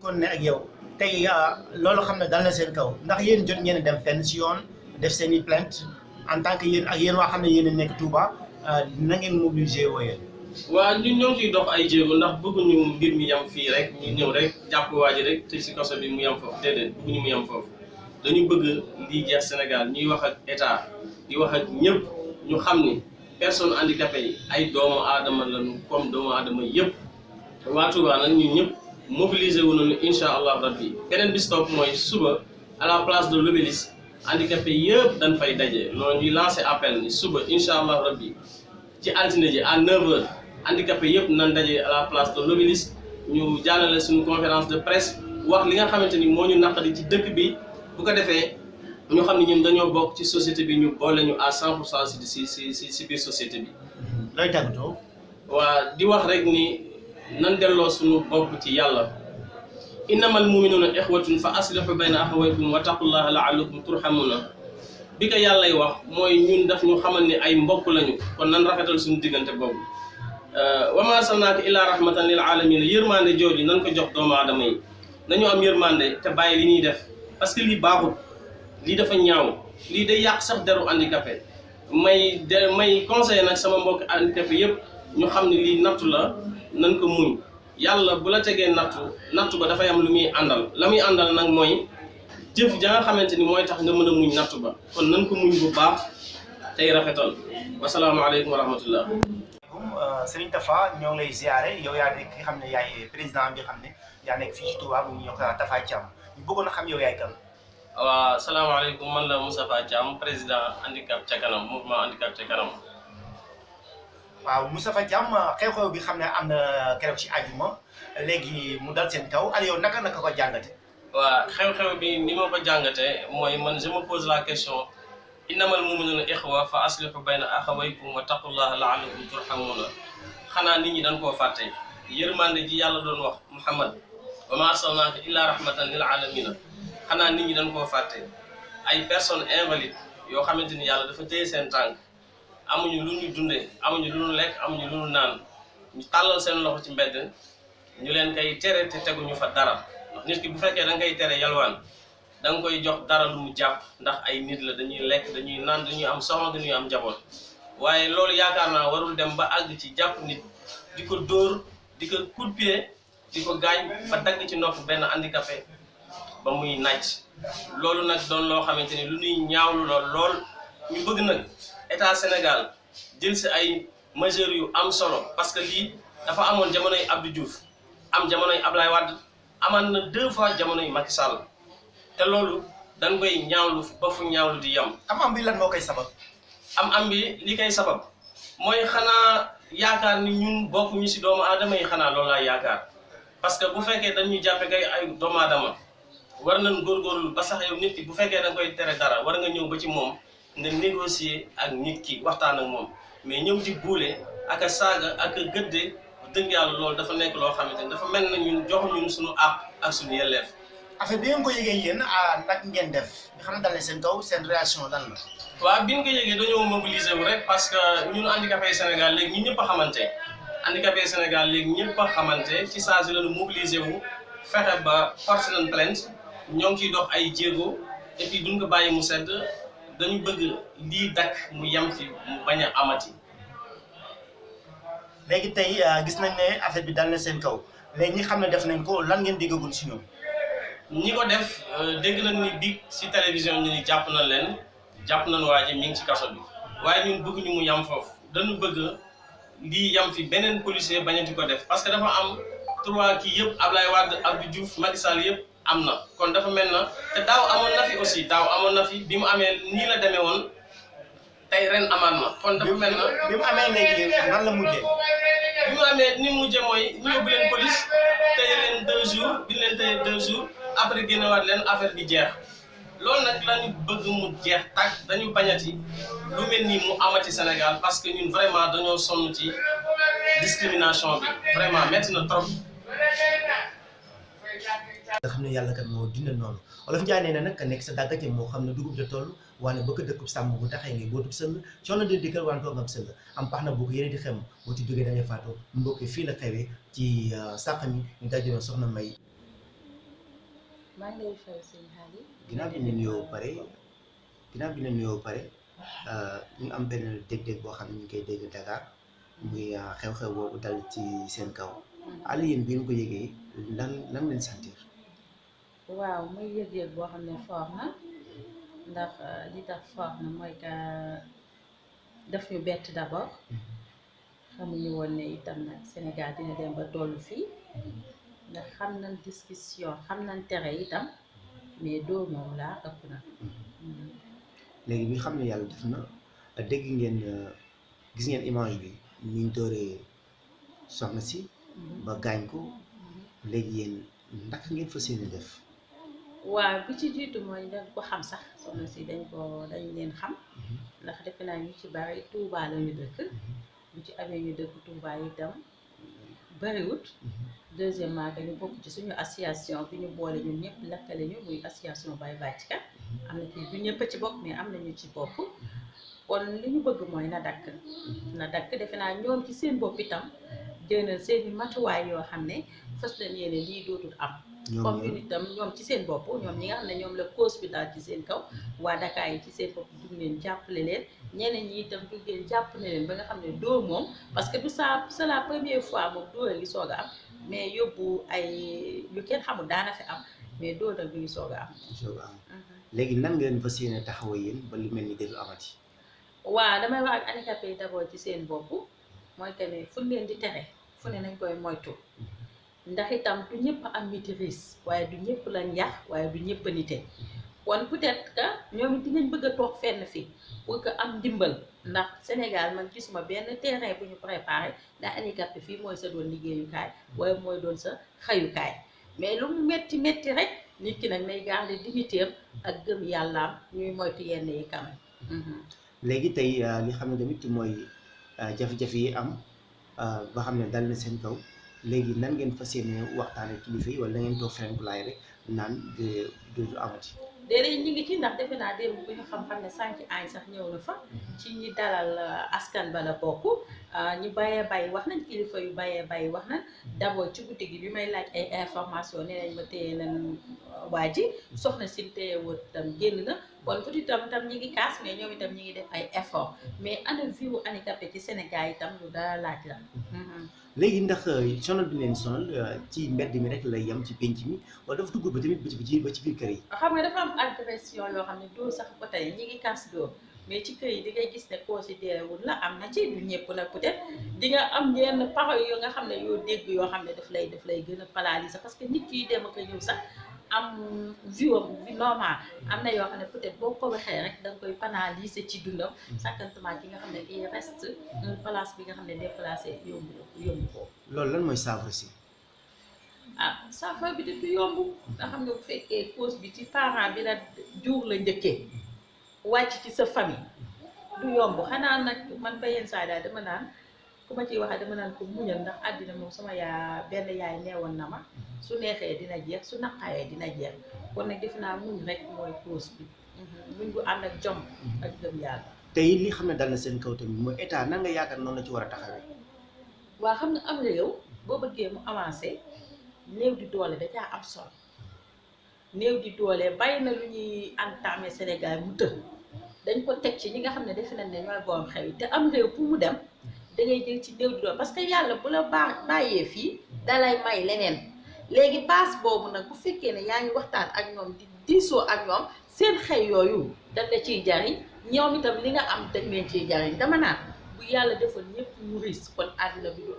kon ne ak yow tey loolu xam ne dal na seen kaw ndax yéen jot ngeen dem fenn si yoon def seen i plainte en tant que yéen ak yéen waa xam ne yéen a nekk Touba na ngeen mobiliser woo yéen. waa ñun ñoo ngi ciy dox ay jéego ndax bëgguñu mbir mi yam fii rek ñu ñëw rek jàpp waa ji rek te si kaso bi mu yam foofu déedéet bëgguñu mu yam foofu dañu bëgg lii jeex Sénégal ñuy wax ak état di wax ak ñëpp ñu xam ni personne handicapé yi ay doomu aadama lañu comme doomu aadama yëpp waa Touba nag ñun ñëpp mobiliser wu nañu incha allah rabbi beneen bis topp mooy suba à la place de l'Obélisque handicapé yëpp dañ fay daje loolu ñuy lancer appel ni suba incha allah rabbi ci altine ji à 9h handicapé yëpp nañ daje à la place de l'Obélisque ñu jàllale suñu conférence de presse wax li nga xamante ni moo ñu naqari ci dëkk bi bu ko defee ñu xam ne ñun dañoo bokk ci société bi ñu boole ñu à 100% si biir société bi. looy tàggatoo. waa di wax rek ni nan delloo suñu bopp ci yàlla innamal mu'minuna ixwatun fa aslihu bayna axawaykum wa taqullaha la'allakum turhamuna bi ko yàllay wax mooy ñun daf ñu xamal ni ay mbokk lañu kon nan rafetal suñu diggante boobu wa ma arsalnaaka illaa rahmatan lil alamin yërmande jooju nan ko jox doomu aadama yi nañu am yërmande te bàyyi li ñuy def parce que lii baaxul lii dafa ñaaw lii day yàq sax deru handicapé may conseiller nag sama mbokk handicapé yëpp ñu xam ne lii nattu la nan ko muñ yàlla bu la tegee nattu ba dafay am lu muy àndal la muy àndal nag mooy jëf ja nga xamante ni mooy tax nga mën a muñ nattu ba kon nan ko muñ bu baax tey rafetal wasalaamaaleykum wa rahmatullah. Serigne Tafa ñoo ngi lay ziare yow yaa nekk ki xam ne yaay président bi xam ne yaa nekk fii ci Touba mu ñu wax Tafa Thiam ñu bëggoon a xam yow yaay kan. waaw salaamaaleykum man la Moustapha Thiam président handicap ca kanam mouvement handicap ca kanam. waaw Moustapha Thiam xew-xew bi xam ne am na keroog ci àjjuma léegi mu dal seen kaw Aliou yow naka ko jàngate. waaw xew-xew bi ni ma ko jàngate mooy man je me pose la question innamal mu'minuna ixwa fa aslihu bayna axawaykum wa taqullaha la'allakum turhamuna xanaa nit ñi dañ koo fàtte yërmande ji yàlla doon wax Muhammad wa ma arsalnaaka illa rahmatan lil alamina xanaa nit ñi dañ koo fàtte ay personnes invalides yoo xamante ni yàlla dafa téye seen tànk amuñu lu ñu dundee amuñu lu ñu lekk amuñu lu ñu naan ñu tàllal seen loxo ci mbedd ñu leen koy tere te teguñu fa dara ndax nit ki bu fekkee da nga koy tere yalwaan da nga koy jox dara lu mu jàpp ndax ay nit la dañuy lekk dañuy naan dañuy am soxla dañuy am njaboot waaye loolu yaakaar naa warul dem ba àgg ci jàpp nit di ko dóor di ko coup de pied di ko gaañ ba dagg ci nopp benn handicapé ba muy naaj loolu nag doon loo xamante ni lu ñuy ñaawlu lool ñu bëgg nag état Sénégal jël si ay mesures yu am solo parce que lii dafa amoon jamonoy Abdou Diouf am jamonoy Ablaye Wade amaan na 2 fois jamonoy Macky Sall te loolu dañ koy ñaawlu ba fu ñaawlu di yem. am bi lan moo koy sabab. am bi li koy sabab mooy xanaa yaakaar ni ñun bokkuñu si doomu aadama yi xanaa loolu laa yaakaar parce que bu fekkee dañuy jàppe kay ay doomu aadama war nañ góorgóorlu ba sax yow nit ki bu fekkee da nga koy tere dara war nga ñëw ba ci moom nga négocier ak nit ki waxtaan ak moom mais ñëw di buule ak a saaga ak a gëdde dëgg yàlla loolu dafa nekk loo xamante ni dafa mel na ñun joxuñu suñu àq ak suñu yelleef. affaire bi ngeen ko yëgee yéen nag ngeen def nga xam ne dal na seen kaw seen réaction lan la. waaw bi ñu ko yëgee dañoo mobiliser wu rek parce que ñun handicapé Sénégal léegi ñun ñëpp a xamante handicapé Sénégal léegi ñëpp a xamante ci saa si la ñu mobiliser wu fexe ba porter nañ plainte ñoo ngi ciy dox ay jéego et puis duñ ko bàyyi mu sedd dañu bëgg lii dakk mu yem fi mu bañ a amati. léegi tey gis nañ ne affaire bi dal na seen kaw léegi ñi xam ne def nañ ko lan ngeen déggagul si ñoom. ñi ko def dégg nañ ni biig si télévision ñu ni jàpp nañ leen jàpp nañ waa ji mi ngi ci kaso bi waaye ñun bëgguñu mu yam foofu dañu bëgg lii yam fi beneen policier bañati ko def parce que dafa am 3 kii yëpp Ablaye Wade Abdou Diouf Macky Sall yëpp am na kon dafa mel na te daaw amoon na fi aussi daaw amoon na fi bi mu amee nii la demee woon tey ren amaat na kon dafa mel na bi mu amee léegi nan la mujjee. bi mu amee ni mu mujjee mooy ñu yóbbu leen police téye leen 2 jours bi leen téye 2 jours après génnewaat leen affaire bi jeex loolu nag lañu bëgg mu jeex tàkk dañu bañati lu mel nii mu amati Sénégal parce que ñun vraiment dañoo sonn ci discrimination bi vraiment métti na trop. nga xam ne yàlla kat moo dina noonu Wolof Njaay nee na nag ka nekk sa dàggate moo xam ne dugub da toll waane ba ko dëkkub sàmm bu taxee ngi bootub sëll coono di dikkal waan toog ngam sëll am pax na boo ko yéene di xem boo ci jógee da ngay faatoo mbokk fii la xewee ci sàq mi ñu dajoon soxna May maa ngi lay fay seen xaalis. ginnaaw bi ñu nuyoo pare ginnaaw bi ñu nuyoo pare ñu am benn dég-dég boo xam ne ñu ngi koy dégg Dakar muy xew-xew boobu dal ci seen kaw. Aliou yéen bi ngeen ko yëgee lan leen sentir. waaw muy yëg-yëg boo xam ne fort na ndax li tax fort na mooy que daf ñu bett d'abord xamuñu woon ne itam nag Sénégal dina dem ba tollu fii ndax xam nañ discussion xam nañ tere itam mais doo moom laa ëpp na. léegi bi xam ne yàlla def na dégg ngeen gis ngeen image bi ñu dooree soxna si ba gaañ ko léegi yéen ndax ngeen fas yéene def. waaw bi ci jiitu mooy dañ ko xam sax soxna si dañ leen xam ndax defe naa ñu ci bari Touba la ñu dëkk bu ci amee ñu dëkk Touba itam bariwut. deuxièmement que ñu bokk ci suñu association bi ñu boole ñun ñëpp lakkale ñu muy association Baye Bathika am na ci du ñëpp a ci bokk mais am na ñu ci bokk kon li ñu bëgg mooy na dakk defe naa ñoom ci seen bopp itam jënal seeni matuwaay yoo xam ne fas na yéene lii dootul am. comme ñun itam ñoom ci seen bopp ñoom ñi nga xam ne ñoom la cause bi daal ci seen kaw waa Dakar yi ci seen bopp dugg leen jàppale leen ñeneen ñi itam dugg leen jàppale leen ba nga xam ne doo moom parce que du ça c'est la première fois moom doo ngi soog a am mais yóbbu ay lu kenn xamul daana fi am mais doo nag ngi soog a am. léegi nan ngeen fas yéene taxawa yéen ba lu mel ni dellu amati. waaw damay wax ak handicapé yi d'abord ci seen bopp mooy que ne fu leen di tere fu ne nañ koy moytu. ndax itam du ñëpp am maîtrise waaye du ñëpp lañ yàq waaye du ñëpp a nite kon peut-être que ñoom it dinañ bëgg a toog fenn fi pour que am ndimbal ndax Sénégal man gisuma benn terrain bu ñu préparé ndax handicapé fii mooy sa doon liggéeyukaay waaye mooy doon sa xëyukaay mais lu mu metti rek nit ki nag nay garder dignité am ak gëm yàllaam ñuy moytu yenn yi quand même. léegi tey li xam ne tamit mooy jafe-jafe yi am ba xam ne dal na seen kaw. léegi nan ngeen fas yéene waxtaane kilifa yi wala da ngeen toog feneen laay rek naan du amati. déedéet ñu ngi ci ndax defe naa démb bu ñu xam-xam ne sànq añ sax ñëw na fa ci ñi dalal askan ba la bokk ñu bàyyee bàyyi wax nañ kilifa yu bàyyee bàyyi wax nañ d'abord ci guddi gi bi may laaj ay information nee nañ ma téye nañ waa ji soxna si téye woon tam génn na kon fu itam ñi ngi kaas mais ñoom itam ñi ngi def ay effort mais ana vie handicapé ci Sénégal itam lu dara laaj la. léegi ndax sonal bi leen sonal ci mbedd mi rek lay yem ci penc mi wala dafa dugg ba tamit ba ci biir kër yi. xam nga dafa am agression yoo xam ne doo sax ba tey ñi ngi kaas doo mais ci kër yi di ngay gis ne considéré wul la am na ci du ñëpp nag peut-être di nga am yenn paroles yoo nga xam ne yoo dégg yoo xam ne daf lay gën a paralyser parce que nit yi dem ak ñëw sax am vie normale am na yoo xam ne peut-être boo ko waxee rek da nga koy paralyser ci dundam sàkkantement ki nga xam ne il reste une place bi nga xam ne déplacé yomb ko. loolu lan mooy saafara si. saafara bi du yomb nga xam ne bu fekkee cause bi ci parent bi la jur la njëkkee wàcc ci sa famille du yomb xanaa nag man ba yenn saa daal dama naan ku ma ciy waxee dama naan ko muñal ndax àddina moom sama benn yaay neewoon na ma su neexee dina jeex su naqaree dina jeex kon nag defe naa muñ rek mooy cause bi muñ bu ànd ak jom ak gëm yàlla. tey li xam ne dal na seen kaw tamit mooy état nan nga yaakaar noonu la ci war a taxawee. waa xam nga am réew boo bëggee mu avancé néew di doole da caa am solo néew di doole bàyyi na lu ñuy entamé Sénégal mu të dañ ko teg ci ñi nga xam ne defe nañ ne ñooy borom xew yi te am réew pour mu dem da ngay jël ci néew di doole parce que yàlla bu la bàyyee fii dalay may leneen léegi base boobu nag bu fekkee ne yaa ngi waxtaan ak ñoom di diisoo ak ñoom seen xëy yooyu dañ la ciy jariñ ñoom itam li nga am dañ leen ciy jariñ dama naan bu yàlla defoon ñëpp ñu riis kon àddina bi du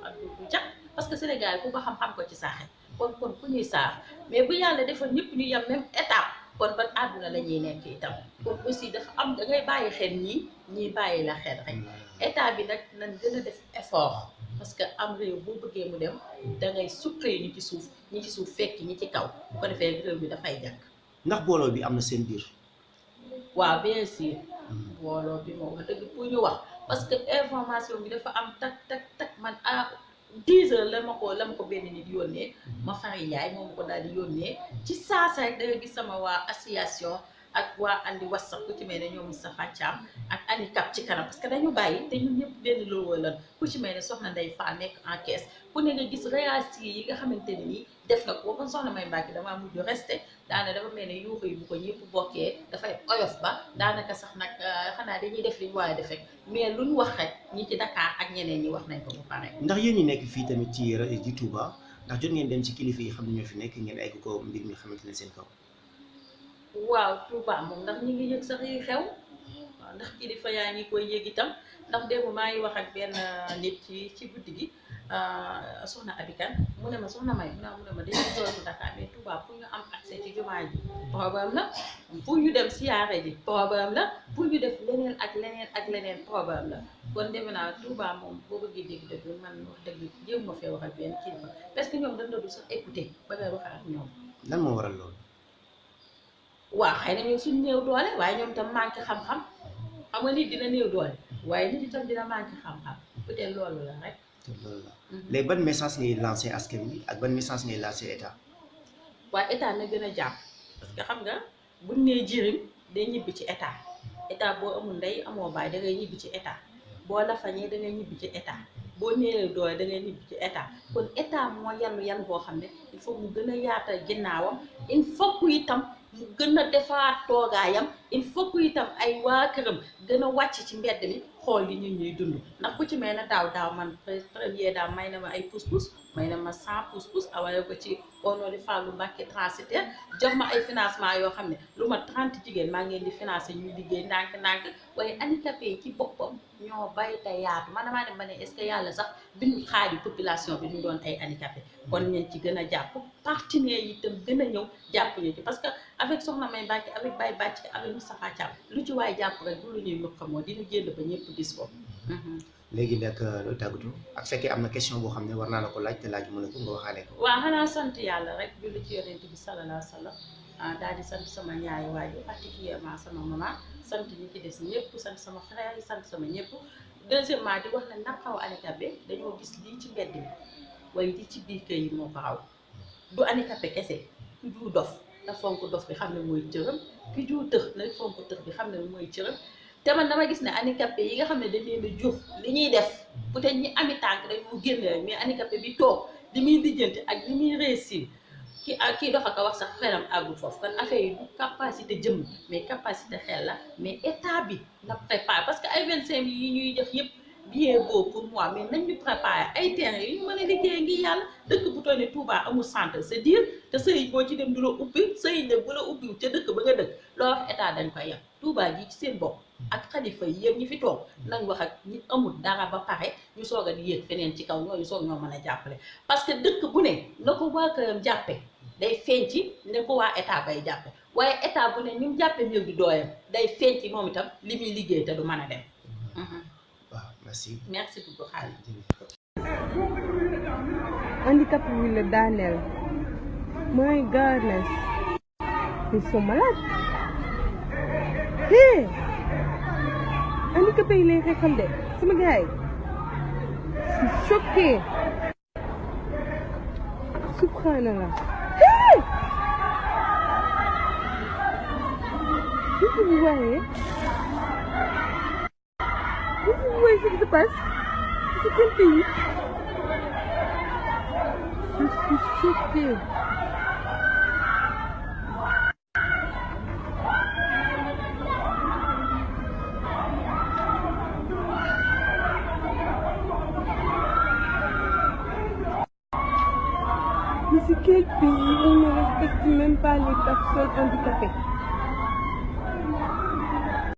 jag parce que Sénégal ku ko xam-xam ko ci saaxe kon ku ñuy saaf mais bu yàlla defoon ñëpp ñu yem même étape kon ban àdduna la ñuy nekk itam kon aussi dafa am da ngay bàyyi xel ñii bàyyi la xel rek état bi nag nañ gën a def effort parce que am réew boo bëggee mu dem da ngay suqee ñi ci suuf fekk ñi ci kaw bu ko defee réew mi dafay jàkk. ndax booloo bi am na seen biir. waaw bien sûr booloo bi moom wax dëgg pour ñu wax parce que information bi dafa am tak man 10 heures la ma ko benn nit yónnee ma fari yaay moom ko daal di yónnee ci saasa rek da nga gis sama waa association ak waa andi wasa ku ci mel ne ñoom Moustapha Thiam ak handicap ci kanam parce que dañu bàyyi te ñun ñëpp benn looloo lan ku ci mel ne soxna Ndeye Fall nekk en caisse ku ne nga gis réalité yi nga xamante ne nii def na ko ba soxna May Mbacke damaa mujj resté daana dafa mel ne yuuxu yi bu ko ñëpp bokkee dafay oyof ba daanaka sax nag xanaa dañuy def li ñu waaye def rek mais luñ wax rek ñi ci Dakar ak ñeneen ñi wax nañ ko bu pare. ndax yéen ñi nekk fii tamit ci Touba ndax jot ngeen dem ci kilifa yi xam ne ñoo fi nekk ngeen egg ko mbir mi xamante ne seen kaw. waaw Touba moom ndax ñi ngi yëg sax yi xew waaw ndax kilifa yaa ngi koy yëg itam ndax démb maa ngi wax ak benn nit ci guddi gi soxna Abikan mu ne ma soxna May mu ne ma dañuy jooytu Dakar mais Touba pour ñu am accès ci jumaa ji problème la pour ñu dem siyaare ji problème la pour ñu def leneen ak leneen problème la kon defe naa Touba moom boo bëggee dégg-dëgg man wax dëgg jéem ma fee wax ak benn kilifa parce que ñoom dañ la du sax écouter ba ngay wax ak ñoom. lan moo waral loolu. waaw xëy na ñoom suñu néew doole waaye ñoom tam manqué xam-xam xam nga nit dina néew doole waaye nit itam dina manqué xam-xam peut-être loolu la rek. loolu la léegi ban message ngay lancé askan wi ak ban message ngay lancé état. waaye état na gën a jàpp parce que xam nga buñ nee jirim day ñibbi ci état boo amul ndey amoo baay da ngay ñibbi ci état boo lafañee da ngay ñibbi ci état boo néewee doole da ngay ñibbi ci état kon état moo yan boo xam ne il faut mu gën a yaatal ginnaawam il faut que itam mu gën a defaraat toogaayam il faut que itam ay waa këram gën a wàcc ci mbedd mi xool li ñun ñuy dund ndax ku ci mel ne daaw man premier daaw may na ma ay pousse-pousse may na ma 100 pousse-pousse awale ko ci au nom de Fallou Mbacké transitaire jox ma ay financement yoo xam ne lu ma 30 jigéen maa ngi leen di financé ñuy liggéey ndànk-ndànk waaye handicapé yi ci boppam ñoo bay te yaatu man damaa dem ba ne est-ce que yàlla sax bindu xaaju population bi ñu doon ay handicapé kon ñeen ci gën a jàpp partenaires yi itam gën a ñëw jàpp ñu ci parce que avec Soxna May Mbacke avec Baye Bàcc avec Moustapha Thiam lu ci waay jàpp rek du lu ñuy mëkk moo dina génn ba ñëpp gis ko. léegi nag looy tàggatu ak fekkee am na question boo xam ne war naa la ko laaj te laaj mën na ko nga waxaale ko. waaw xanaa sant yàlla rek julli ci yonent bi sallallahu alayhi wa sallam daal di sant sama ñaari waajur particulièrement sama maman sant ñi ci des ñëpp sant sama frère yi sant sama ñëpp. deuxièmement di wax ne naqaw handicapé dañoo gis lii ci mbedd mi waaye lii ci biir kër yi moo ko raw du handicapé kese ku jur dof na fonk dof bi xam ne mooy cëram ki jur tëx na fonk tëx bi xam ne mooy cëram te man dama gis ne handicapé yi nga xam ne dañ leen a jur li ñuy def peut-être ñi ami tànk dañ mu génne mais handicapé bi toog li muy lijjanti ak li muy réussir kii dox ak a wax sax xelam àggul foofu kon affaire yi du capacité jëmm mais capacité xel la mais état bi na préparé parce que ay 25 yi ñuy def yëpp bien beau pour moi mais nañ ñu préparé ay terrain yi ñu mën a liggéey ngi yàlla dëkk bu toll ne Touba amul centre c'est dire te sëriñ boo ci dem du la ubbi sëriñ nag bu la ubbi te dëkk ba nga dëkk loo wax état dañ koy yem Touba ji ci seen bopp ak xalifa yi yëpp ñi fi toog nañ wax ak ñi amul dara ba pare ñu soog a di yéeg feneen ci kaw ñooñu soog ñoo mën a jàppale parce que dëkk bu ne na ko waa këram jàppe day feeñ ci ne ko waa état bay jàppe waaye état bu ne ñu jàppe néew di dooyam day feeñ ci moom itam li muy liggéey te du mën a dem. waaw merci. merci beaucoup xaalis. handicap wi la daaneel. my goodness. ils sont malades. hey. handicapé yi lay xeexal de sama gars yi. je suis choquée. subhanallah. hey. qu'est-ce que vous voyez? Vous voyez ce qui se passe? C'est quel pays? Je suis choquée. Mais c'est quel pays? On ne respecte même pas les personnes handicapées.